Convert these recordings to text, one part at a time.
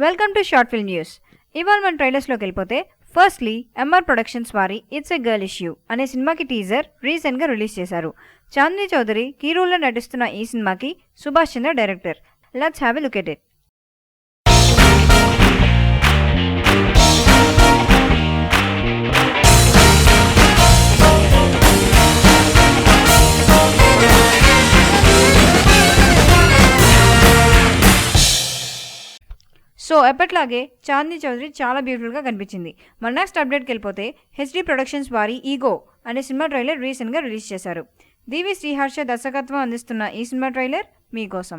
Welcome to short film news. ఇవాళ మన ట్రైలర్స్లోకి వెళ్ళిపోతే ఫస్ట్లీ ఎంఆర్ ప్రొడక్షన్స్ వారి ఇట్స్ ఎ గర్ల్ ఇష్యూ అనే సినిమాకి టీజర్ రీసెంట్గా రిలీజ్ చేశారు. చాందిని చౌదరి కీ రోల్లో నటిస్తున్న ఈ సినిమాకి Subhash Chandra director. Let's have a look at it. So ఎప్పట్లాగే చాందిని చౌదరి చాలా బ్యూటిఫుల్గా కనిపించింది. మన నెక్స్ట్ అప్డేట్కి వెళ్ళిపోతే హెచ్డి ప్రొడక్షన్స్ వారి ఈగో అనే సినిమా ట్రైలర్ రీసెంట్గా రిలీజ్ చేశారు. దివి శ్రీహర్ష దర్శకత్వం అందిస్తున్న ఈ సినిమా ట్రైలర్ మీకోసం.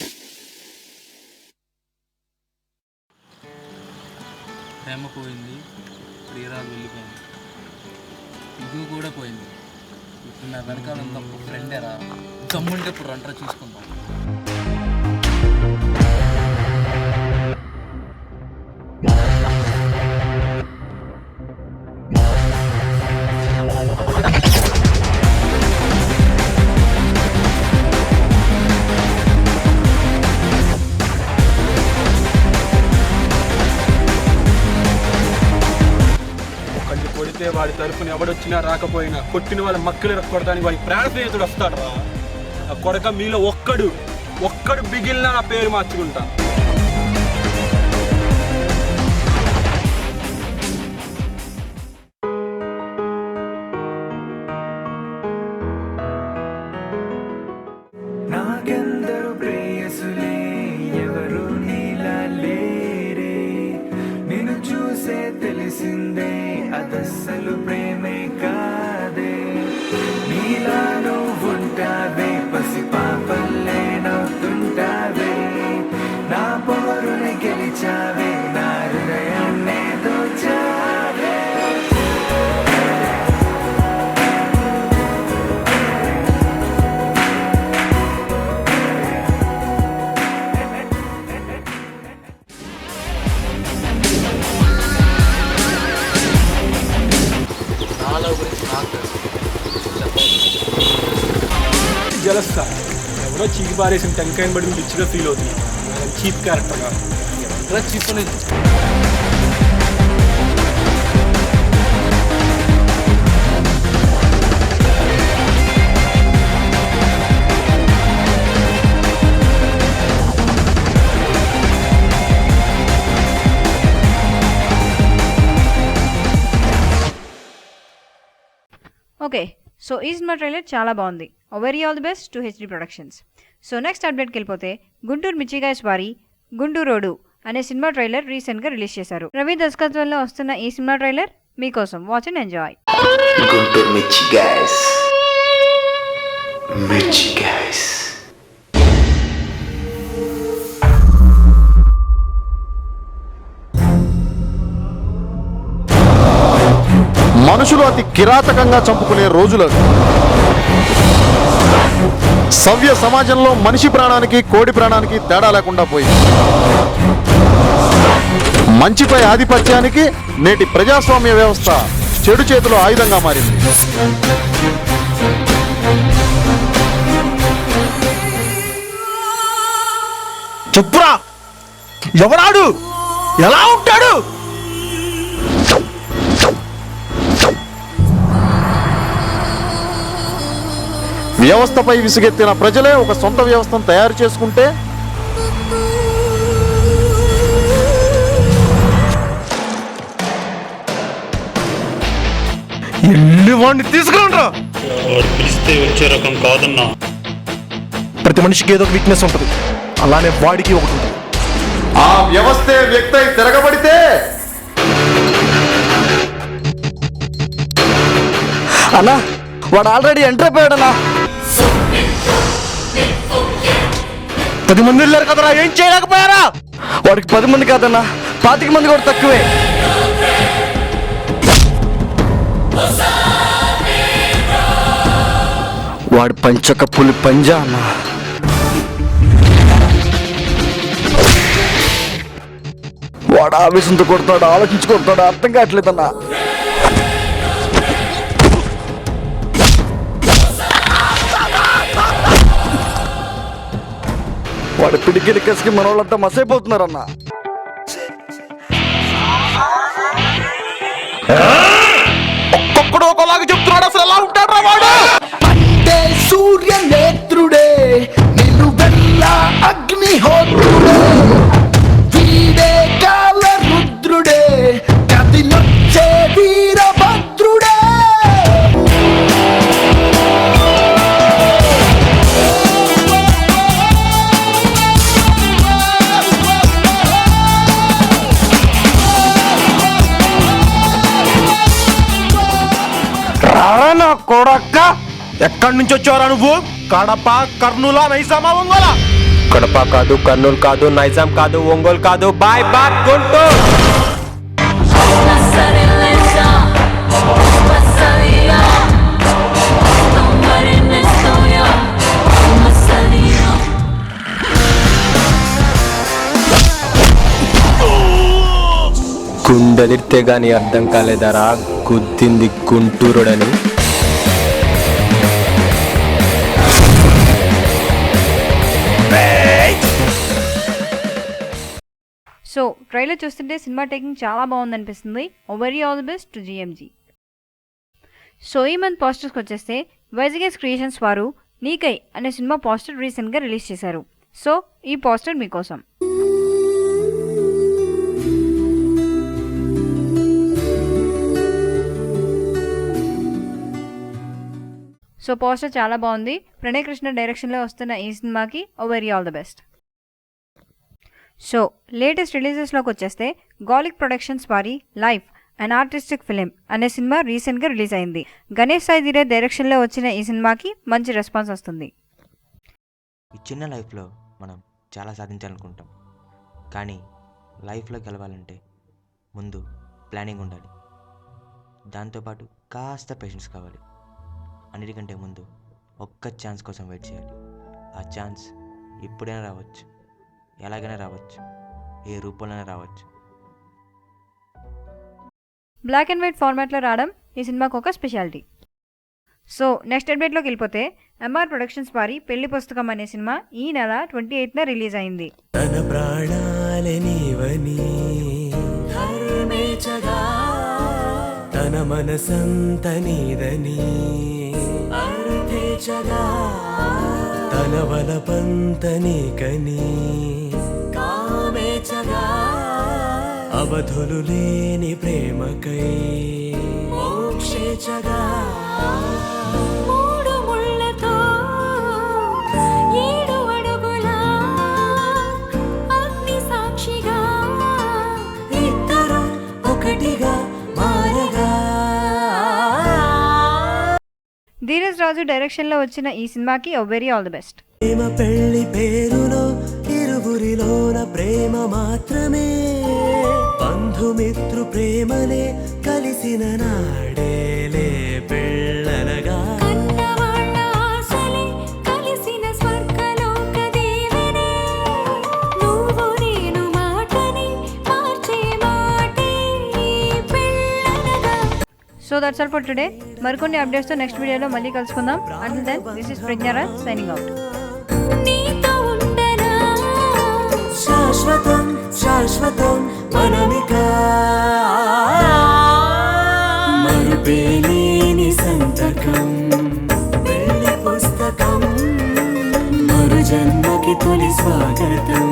ప్రేమ పోయింది, ప్రియరాలు వెళ్ళిపోయింది, ఇది కూడా పోయింది. ఇప్పుడు నా వెనకాల ఉన్నప్పుడు ఫ్రెండేరా, దమ్ముంటే ఇప్పుడు రంటరా చూసుకుంటాం. కొడితే వాడి తరఫున ఎవడొచ్చినా రాకపోయినా కొట్టిన వాళ్ళ మక్కలు కొడతానికి వాడి ప్రాణ స్నేహితుడు వస్తాడు రా. ఆ కొడక మీలో ఒక్కడు బిగిలినా నా పేరు మార్చుకుంటా. నాకెందరు ప్రేయసులే ఎవరు నీలా లేరే, నిన్ను చూసే తెలిసిందే అదస్సలు ప్రేమే కాదే. నీలా నువ్వుంటావే పసి పాపల్లే నవ్వుతుంటావే, నా పొగరుని గెలిచావే, నా హృదయాన్నే దోచావే. జలస్తా ఎవరో చీకి పారేసిన టెంకాయని బట్టి రిచ్గా ఫీల్ అవుతుంది. చీప్ క్యారెక్టర్గా చీప్ అనేది ఓకే, సో ఈ సినిమా ట్రైలర్ చాలా బాగుంది. Very all the best to HD productions. So next అప్డేట్కి వెళ్ళిపోతే గుంటూరు మిర్చిగాయస్ వారి గుంటూరోడు అనే సినిమా ట్రైలర్ రీసెంట్గా రిలీజ్ చేశారు. రవి దర్శకత్వంలో వస్తున్న ఈ సినిమా ట్రైలర్ మీకోసం. Watch and enjoy. Guntur Mirchi guys. మనుషులు అతి కిరాతకంగా చంపుకునే రోజులు. సవ్య సమాజంలో మనిషి ప్రాణానికి కోడి ప్రాణానికి తేడా లేకుండా పోయింది. మంచిపై ఆధిపత్యానికి నేటి ప్రజాస్వామ్య వ్యవస్థ చెడు చేతిలో ఆయుధంగా మారింది. చెప్పురా, ఎవడాడు, ఎలా ఉంటాడు? వ్యవస్థపై విసుగెత్తిన ప్రజలే ఒక సొంత వ్యవస్థను తయారు చేసుకుంటే ఎల్లి వాడిని తీసుకురండ్రా. పిలిస్తే వచ్చే రకం కాదన్నా. ప్రతి మనిషికి ఏదో ఒక వీక్నెస్ ఉంటుంది, అలానే వాడికి ఒకటి ఉంటుంది. ఆ వ్యవస్థే వ్యక్తి తిరగబడితే అన్నా, వాడు ఆల్రెడీ ఎంటర్ అయిపోయాడన్నా. 10 మంది వెళ్ళారు కదరా, ఏం చేయలేకపోయారా? వాడికి 10 మంది కాదన్నా, 25 మంది కూడా తక్కువే. వాడి పంచక పులి పంజా అన్నా. వాడు ఆవేశంతో కొడతాడు, ఆలోచించి కొడతాడు, అర్థం కావట్లేదన్నా. వాడి పిడికిలి కసికి మన వాళ్ళంతా మసైపోతున్నారన్న. ఒక్కొక్కడు ఒకలాగా చెప్తున్నాడు, అసలు ఎలా ఉంటాడు రా వాడు? అంటే సూర్య నేత్రుడే నిలువెల్ల అగ్నిహోత్రుడే వీడే కాల రుద్రుడే కదిలొచ్చే వీరభద్రుడే. రారా నా కొడక్క, ఎక్కడి నుంచి వచ్చారా నువ్వు? కడప, కర్నూలు, నైజామా, ఒంగోలా? కడప కాదు, కర్నూలు కాదు, నైజాం కాదు, ఒంగోలు కాదు, బాయ్ బాయ్ గుంటూరు. గుండెదిరితే గాని అర్థం కాలేదరా గుద్దింది గుంటూరుడని. సో ట్రైలర్ చూస్తుంటే సినిమా టేకింగ్ చాలా బాగుందనిపిస్తుంది. Very all the best to GMG. So ఈ మంత్ పోస్టర్స్కి వచ్చేస్తే వైజగేస్ క్రియేషన్స్ వారు నీకై అనే సినిమా పోస్టర్ రీసెంట్గా రిలీజ్ చేశారు. సో ఈ పోస్టర్ మీకోసం. సో పోస్టర్ చాలా బాగుంది. ప్రణయ్ కృష్ణ డైరెక్షన్లో వస్తున్న ఈ సినిమాకి very all the best. So latest రిలీజెస్లోకి వచ్చేస్తే గాలిక్ ప్రొడక్షన్స్ వారి లైఫ్ అండ్ ఆర్టిస్టిక్ ఫిలిం అనే సినిమా రీసెంట్గా రిలీజ్ అయింది. గణేష్ సాయి ధీరే డైరెక్షన్లో వచ్చిన ఈ సినిమాకి మంచి రెస్పాన్స్ వస్తుంది. ఈ చిన్న లైఫ్లో మనం చాలా సాధించాలనుకుంటాం, కానీ లైఫ్లో గెలవాలంటే ముందు ప్లానింగ్ ఉండాలి, దాంతోపాటు కాస్త పేషెన్స్ కావాలి. అన్నిటికంటే ముందు ఒక్క ఛాన్స్ కోసం వెయిట్ చేయాలి. ఆ ఛాన్స్ ఎప్పుడైనా రావచ్చు, ఎలాగైనా రావచ్చు, ఏ రూపంలోనే రావచ్చు. బ్లాక్ అండ్ వైట్ ఫార్మాట్లో రావడం ఈ సినిమాకు ఒక స్పెషాలిటీ. సో నెక్స్ట్ అప్డేట్లోకి వెళ్ళిపోతే ఎంఆర్ ప్రొడక్షన్స్ వారి పెళ్లి పుస్తకం అనే సినిమా ఈ నెల 28న రిలీజ్ అయింది. తన ప్రాణాలనివని హర్మేచగా తన మనసంత నీదని అర్థేచగా తన వలపంత నీకని కామేచగా అవధులు లేని ప్రేమకై మోక్షేచగా మూడు ముళ్ళతో 7 అడుగుల అగ్ని సాక్షిగా ఇద్దరు ఒకటిగా మారగా. ధీరజ్ రాజు డైరెక్షన్లో వచ్చిన ఈ సినిమాకి వెరీ ఆల్ ది బెస్ట్. ప్రేమ పెళ్లి పేరులో ఇరువురిలోన ప్రేమ మాత్రమే, బంధుమిత్రు ప్రేమలే కలిసిన నాడేలే పెళ్ళనగా. కన్నవాళ్ళ ఆశలే కలిసిన స్వర్గలోక దీవెనే, నువ్వు నేను మాటని మార్చే మాటే పెళ్ళనగా. So that's all for today. మరికొన్ని అప్డేట్స్తో నెక్స్ట్ వీడియోలో మళ్ళీ కలుసుకుందాం. Until then this is Pragnaraj signing out. నీతో ఉండనా శాశ్వతం శాశ్వతం మనమిక మరుపేలేని సంతకం పెళ్లి పుస్తకం మరు జన్మకి తొలి స్వాగతం.